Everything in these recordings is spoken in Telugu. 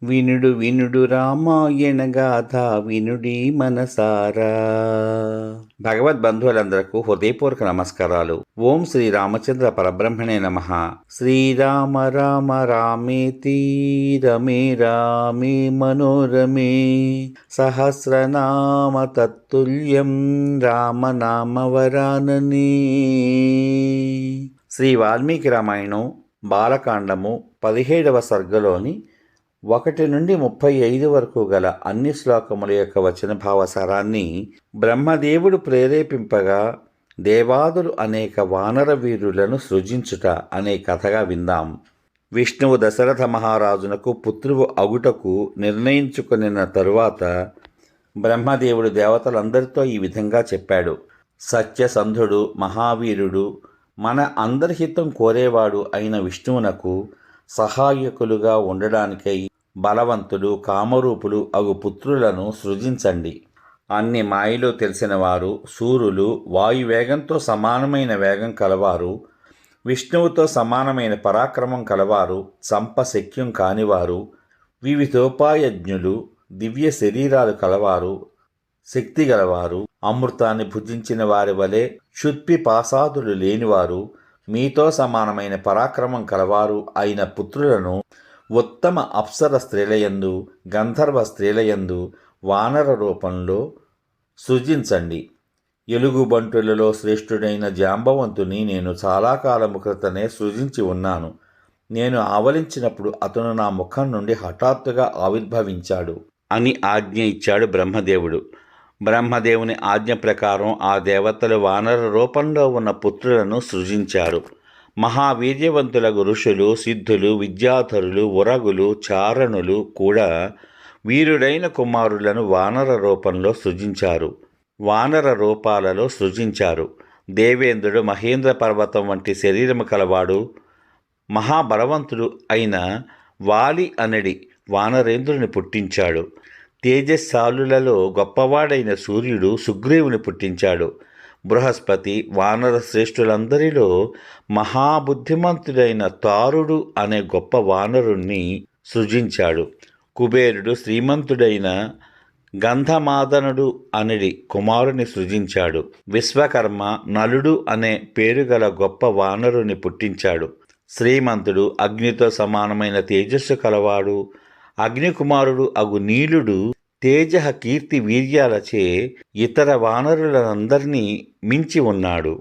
వినుడు వినుడు రామాయణ గాథ వినుడి మనసారా. భగవద్బంధువులందరకు హృదయపూర్వక నమస్కారాలు. ఓం శ్రీ రామచంద్ర పరబ్రహ్మణే నమః. శ్రీరామ రామ రామేతి రమే రామే మనోరమే సహస్రనామ తత్తుల్యం రామనామ వరాననే. శ్రీ వాల్మీకి రామాయణం బాలకాండము 17వ సర్గలోని 1 నుండి 35 వరకు గల అన్ని శ్లోకముల యొక్క వచన భావసారాన్ని బ్రహ్మదేవుడు ప్రేరేపింపగా దేవాదులు అనేక వానర వీరులను సృజించుట అనే కథగా విందాం. విష్ణువు దశరథ మహారాజునకు పుత్రువు అగుటకు నిర్ణయించుకున్న తరువాత బ్రహ్మదేవుడు దేవతలందరితో ఈ విధంగా చెప్పాడు. సత్యసంధుడు, మహావీరుడు, మన అందరి హితం కోరేవాడు అయిన విష్ణువునకు సహాయకులుగా ఉండడానికై బలవంతులు, కామరూపులు అగు పుత్రులను సృజించండి. అన్ని మాయలు తెలిసిన వారు, శూరులు, వాయువేగంతో సమానమైన వేగం కలవారు, విష్ణువుతో సమానమైన పరాక్రమం కలవారు, సంపశక్యం కానివారు, వివిధోపాయజ్ఞులు, దివ్య శరీరాలు కలవారు, శక్తి గలవారు, అమృతాన్ని భుజించిన వారి వలె క్షుత్పి పాసాదులు లేనివారు, మీతో సమానమైన పరాక్రమం కలవారు అయిన పుత్రులను ఉత్తమ అప్సర స్త్రీలయందు, గంధర్వ స్త్రీలయందు వానర రూపంలో సృజించండి. ఎలుగుబంటులలో శ్రేష్ఠుడైన జాంబవంతుని నేను చాలా కాలము క్రితమే సృజించి ఉన్నాను. నేను ఆవలించినప్పుడు అతను నా ముఖం నుండి హఠాత్తుగా ఆవిర్భవించాడు అని ఆజ్ఞ ఇచ్చాడు బ్రహ్మదేవుడు. బ్రహ్మదేవుని ఆజ్ఞ ప్రకారం ఆ దేవతలు వానర రూపంలో ఉన్న పుత్రులను సృజించారు. మహావీర్యవంతులకు ఋషులు, సిద్ధులు, విద్యాధరులు, ఉరగులు, చారణులు కూడా వీరుడైన కుమారులను వానర రూపంలో సృజించారు. వానర రూపాలలో సృజించారు. దేవేంద్రుడు మహేంద్ర పర్వతం వంటి శరీరము కలవాడు, మహాబలవంతుడు అయిన వాలి అనడి వానరేంద్రుని పుట్టించాడు. తేజశాలులలో గొప్పవాడైన సూర్యుడు సుగ్రీవుని పుట్టించాడు. బృహస్పతి వానర శ్రేష్ఠులందరిలో మహాబుద్ధిమంతుడైన తారుడు అనే గొప్ప వానరుణ్ణి సృజించాడు. కుబేరుడు శ్రీమంతుడైన గంధమాదనుడు అనడి కుమారుని సృజించాడు. విశ్వకర్మ నలుడు అనే పేరుగల గొప్ప వానరుని పుట్టించాడు. శ్రీమంతుడు అగ్నితో సమానమైన తేజస్సు కలవాడు. అగ్నికుమారుడు అగు నీలుడు తేజ, కీర్తి, వీర్యాలచే ఇతర వానరులందరినీ మించి ఉన్నాడు.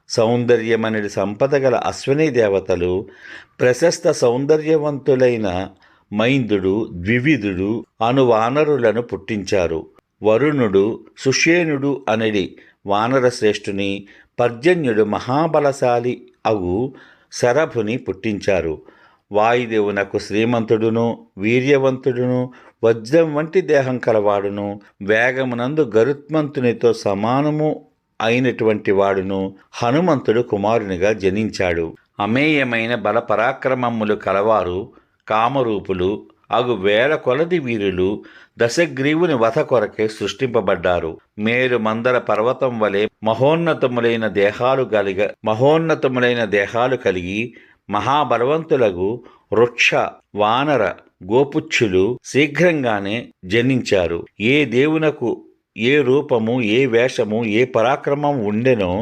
సౌందర్యమనడి సంపద గల అశ్వనీ దేవతలు ప్రశస్త సౌందర్యవంతులైన మైందుడు, ద్వివిధుడు అను వానరులను పుట్టించారు. వరుణుడు సుషేణుడు అనడి వానర శ్రేష్ఠుని, పర్జన్యుడు మహాబలశాలి అగు శరభుని పుట్టించారు. వాయుదేవునకు శ్రీమంతుడును, వీర్యవంతుడును, వజ్రం వంటి దేహం కలవాడును, వేగమునందు గరుత్మంతునితో సమానము అయినటువంటి వాడును హనుమంతుడు కుమారునిగా జనించాడు. అమేయమైన బల పరాక్రమములు కలవారు, కామరూపులు అగు వేల కొలది వీరులు దశగ్రీవుని వధ కొరకే సృష్టింపబడ్డారు. మేరు మందర పర్వతం వలె మహోన్నతములైన దేహాలు కలిగి మహాబలవంతులకు వృక్ష, వానర, గోపుచ్చులు శీఘ్రంగానే జనించారు. ఏ దేవునకు ఏ రూపము, ఏ వేషము, ఏ పరాక్రమం ఉండెనో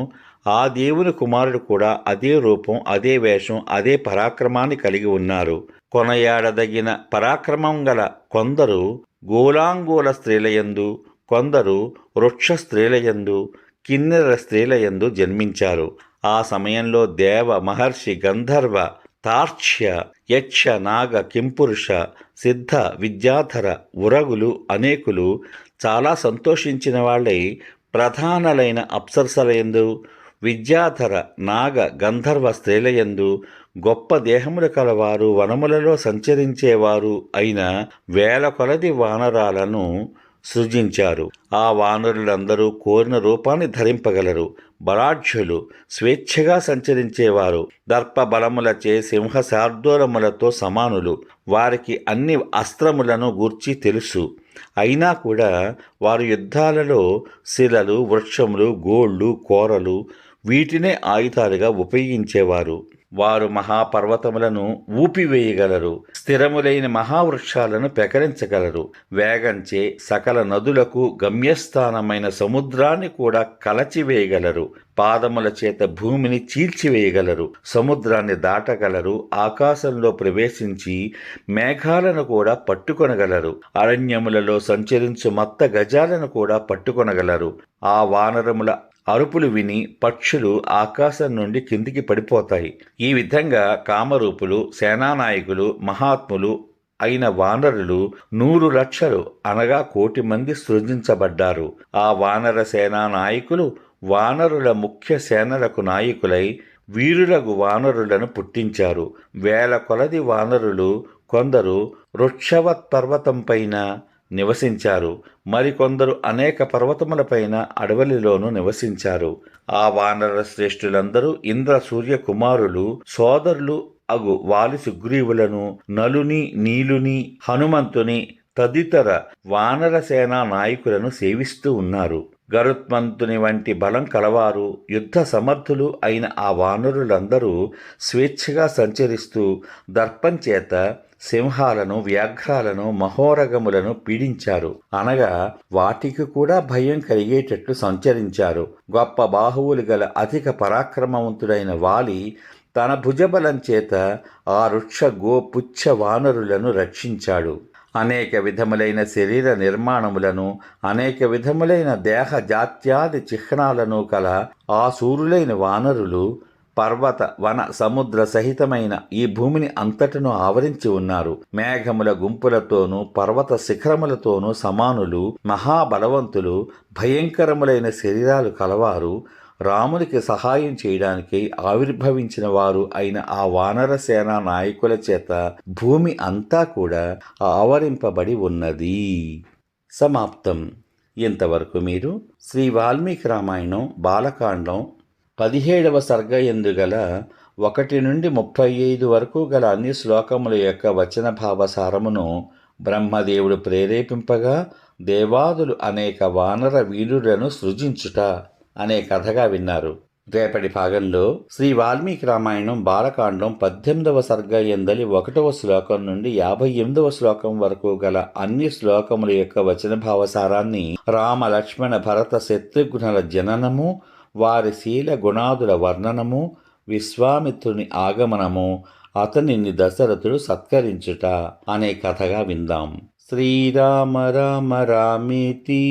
ఆ దేవుని కుమారుడు కూడా అదే రూపం, అదే వేషం, అదే పరాక్రమాన్ని కలిగి ఉన్నారు. కొనయాడదగిన పరాక్రమం గల కొందరు గోలాంగూల స్త్రీలయందు, కొందరు వృక్ష స్త్రీలయందు, కిన్నెర స్త్రీలయందు జన్మించారు. ఆ సమయంలో దేవ, మహర్షి, గంధర్వ, తార్క్ష్య, యక్ష, నాగ, కింపురుష, సిద్ధ, విద్యాధర, ఉరగులు అనేకులు చాలా సంతోషించిన వాళ్ళై ప్రధానలైన అప్సరసలయందు, విద్యాధర, నాగ, గంధర్వ స్త్రీలయందు, గొప్ప దేహములు కలవారు, వనములలో సంచరించేవారు అయిన వేల కొలది వానరాలను సృజించారు. ఆ వానరులందరూ కోరిన రూపాన్ని ధరింపగలరు. బలాఢ్యులు, స్వేచ్ఛగా సంచరించేవారు, దర్ప బలములచే సింహ శార్దూలములతో సమానులు. వారికి అన్ని అస్త్రములను గూర్చి తెలుసు. అయినా కూడా వారు యుద్ధాలలో శిలలు, వృక్షములు, గోళ్ళు, కోరలు వీటినే ఆయుధాలుగా ఉపయోగించేవారు. వారు మహాపర్వతములను ఊపివేయగలరు, స్థిరములైన మహావృక్షాలను పెకరించగలరు, వేగంచే సకల నదులకు గమ్యస్థానమైన సముద్రాన్ని కూడా కలచివేయగలరు, పాదముల చేత భూమిని చీల్చివేయగలరు, సముద్రాన్ని దాటగలరు, ఆకాశంలో ప్రవేశించి మేఘాలను కూడా పట్టుకొనగలరు, అరణ్యములలో సంచరించు మత్త గజాలను కూడా పట్టుకొనగలరు. ఆ వానరముల అరుపులు విని పక్షులు ఆకాశం నుండి కిందికి పడిపోతాయి. ఈ విధంగా కామరూపులు, సేనానాయకులు, మహాత్ములు అయిన వానరులు 100 లక్షలు అనగా 1,00,00,000 మంది సృజించబడ్డారు. ఆ వానర సేనా నాయకులు వానరుల ముఖ్య సేనలకు నాయకులై వీరులకు వానరులను పుట్టించారు. వేల కొలది వానరులు కొందరు వృక్షవత్ పర్వతంపైన నివసించారు, మరికొందరు అనేక పర్వతములపైన అడవులలోనూ నివసించారు. ఆ వానర శ్రేష్ఠులందరూ ఇంద్ర సూర్య కుమారులు, సోదరులు అగు వాలి సుగ్రీవులను, నలుని, నీలుని, హనుమంతుని తదితర వానర సేనా నాయకులను సేవిస్తూ ఉన్నారు. గరుత్మంతుని వంటి బలం కలవారు, యుద్ధ సమర్థులు అయిన ఆ వానరులందరూ స్వేచ్ఛగా సంచరిస్తూ దర్పం చేత సింహాలను, వ్యాఘ్రాలను, మహోరగములను పీడించారు. అనగా వాటికి కూడా భయం కలిగేటట్లు సంచరించారు. గొప్ప బాహువులు గల అధిక పరాక్రమవంతుడైన వాలి తన భుజబలం చేత ఆ వృక్ష గోపుచ్చ వానరులను రక్షించాడు. అనేక విధములైన శరీర నిర్మాణములను, అనేక విధములైన దేహ జాత్యాది చిహ్నాలను కల ఆ శూరులైన వానరులు పర్వత, వన, సముద్ర సహితమైన ఈ భూమిని అంతటను ఆవరించి ఉన్నారు. మేఘముల గుంపులతోనూ పర్వత శిఖరములతోనూ సమానులు, మహాబలవంతులు, భయంకరములైన శరీరాలు కలవారు, రామునికి సహాయం చేయడానికి ఆవిర్భవించిన వారు అయిన ఆ వానర సేనా నాయకుల చేత భూమి అంతా కూడా ఆవరింపబడి ఉన్నది. సమాప్తం. ఇంతవరకు మీరు శ్రీ వాల్మీకి రామాయణం బాలకాండం 17వ సర్గ యందు గల 1 నుండి 35 వరకు గల అన్ని శ్లోకముల యొక్క వచన భావసారమును బ్రహ్మదేవుడు ప్రేరేపింపగా దేవాదులు అనేక వానర వీరులను సృజించుట అనే కథగా విన్నారు. రేపటి భాగంలో శ్రీ వాల్మీకి రామాయణం బాలకాండం 18వ సర్గ యందలి 1వ శ్లోకం నుండి 58వ శ్లోకం వరకు గల అన్ని శ్లోకముల యొక్క వచన భావసారాన్ని, రామ లక్ష్మణ భరత శత్రుఘ్నుల జననము, వారి శీల గుణాదుల వర్ణనము, విశ్వామిత్రుని ఆగమనము, అతనిని దశరథుడు సత్కరించుట అనే కథగా విందాం. శ్రీరామ రామ రామేతి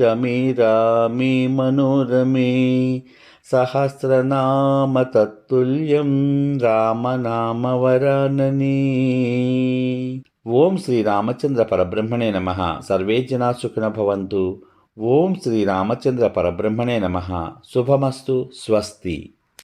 రమే రామే మనోరమే సహస్రనామ తత్తుల్యం రామనామ వరాననే. ఓం శ్రీ రామచంద్ర పరబ్రహ్మణే నమః. సర్వే జనా సుఖినో భవంతు. ఓం శ్రీ రామచంద్ర పరబ్రహ్మణే నమః. శుభమస్తు. స్వస్తి.